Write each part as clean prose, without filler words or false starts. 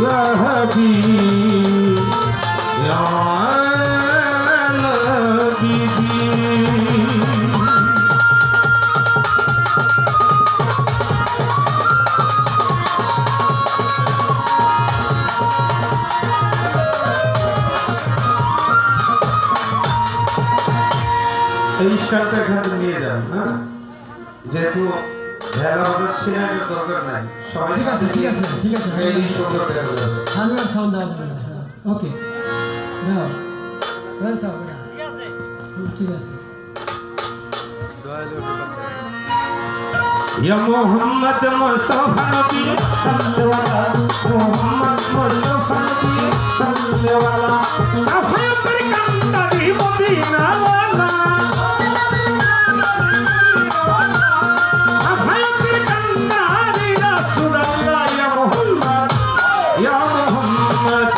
या हबीब या नबी এই শার্টটা এখানে নিয়ে যান না যেহেতু ভেলা হচ্ছে না এর দরকার নাই সবাই ঠিক আছে এই সুন্দর দেখা যাবে আমি আর সাউন্ড দাও ওকে দাও ওয়েল চাও বেটা ঠিক আছে या मोहम्मद मुस्तफा नबी सल्लल्लाहु अलैहि मोहम्मद मुस्तफा नबी सल्लल्लाहु अलैहि सफाया पर कंदी मदीना वाला सफाया पर कंदी रसूल अल्लाह या मोहम्मद या मोहम्मद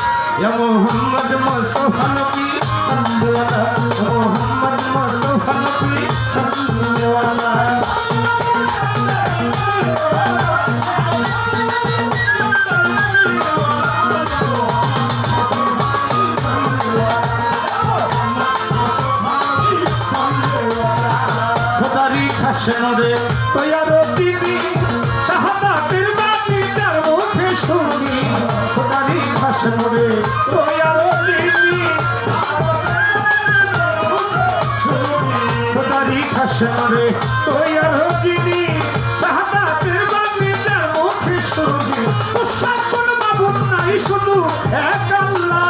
या मोहम्मद मुस्तफा नबी सल्लल्लाहु अलैहि मोहम्मद मुस्तफा नबी सल्लल्लाहु अलैहि শোনে তৈয়ারো দিবি শাহাদাতের বাণী তার মুখে শুনি খোদারি ভাষণে তৈয়ারো দিবি খোদারি ভাষণে তৈয়ারো দিবি শাহাদাতের বাণী তার মুখে শুনি সকল মাবুদ নাই শুধু এক আল্লাহ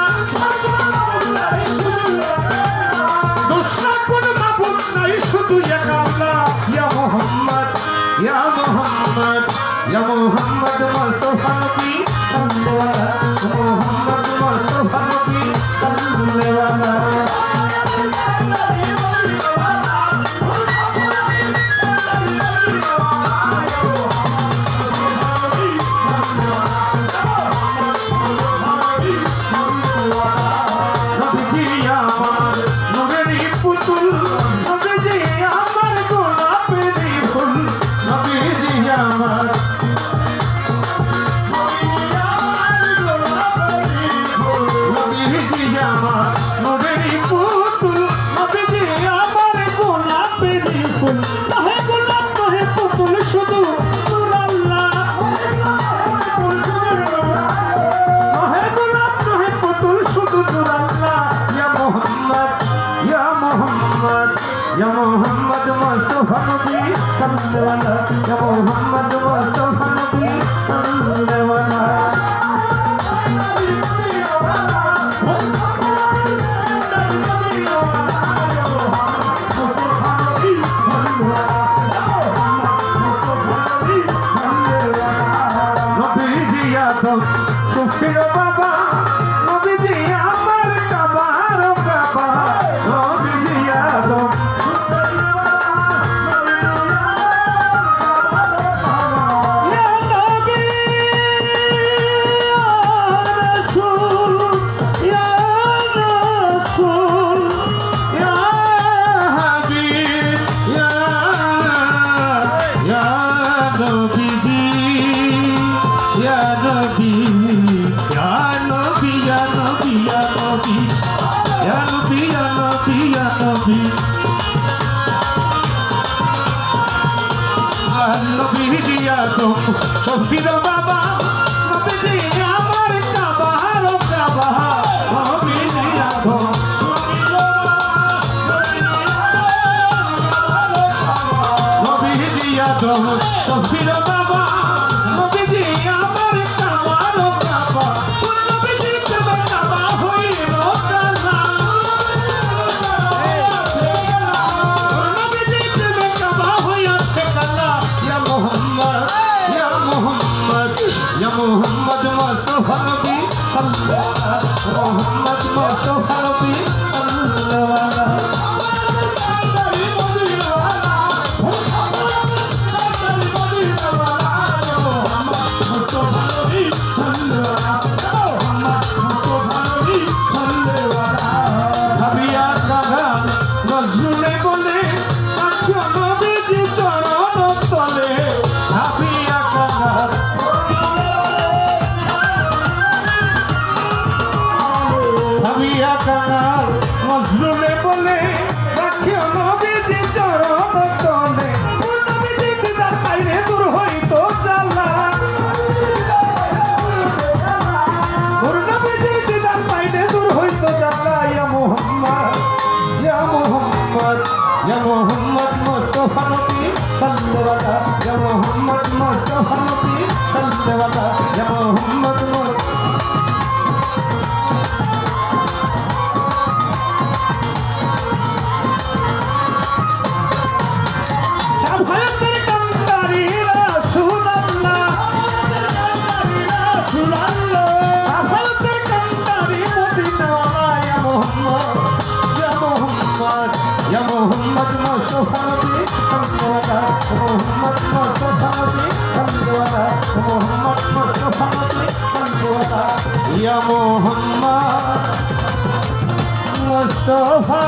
সকল মাবুদ নাই শুধু এক আল্লাহ या मोहम्मद या मोहम्मद या मोहम्मद मुस्तफा नबी सल्लल्लाहु अलैहि मोहम्मद मुस्तफा नबी सल्लल्लाहु अलैहि या मोहम्मद मुस्तफा नबी सल्लल्लाहु अलैहि या मोहम्मद मुस्तफा नबी सल्लल्लाहु अलैहि नबी जिया तो सुफिर बाबा नबी जिया मर कबार बाबा नबी जिया तो Sofiro Baba, Nabi Diya Mar Kaaba, Kaaba, Nabi Diya Sofiro Baba, Nabi Diya Mar Kaaba, Kaaba, Nabi Diya Kaaba hoi rokala, Nabi Diya Kaaba hoi asekala, ya Muhammad. या मोहम्मद मुस्तफा नबी सल्लल्लाहु अलैहि मोहम्मद मुस्तफा नबी सल्लल्लाहु अलैहि हबिया का नजरुले बोले आखियों नबी जी चरण तले हबिया का صل ولا يا محمد সাফায়াতের কান্ডারি রাসূলুল্লাহ সাফায়াতের কান্ডারি মদিনাওয়ালা ইয়া মুহাম্মদ ইয়া মুহাম্মদ ইয়া মুহাম্মদ মুস্তাফা নবী সাল্লাল্লাহু মুহাম্মদ মুস্তাফা নবী সাল্লাল্লাহু মুহাম্মদ মুস্তাফা নবী সাল্লাল্লাহু ইয়া মুহাম্মদ মুস্তাফা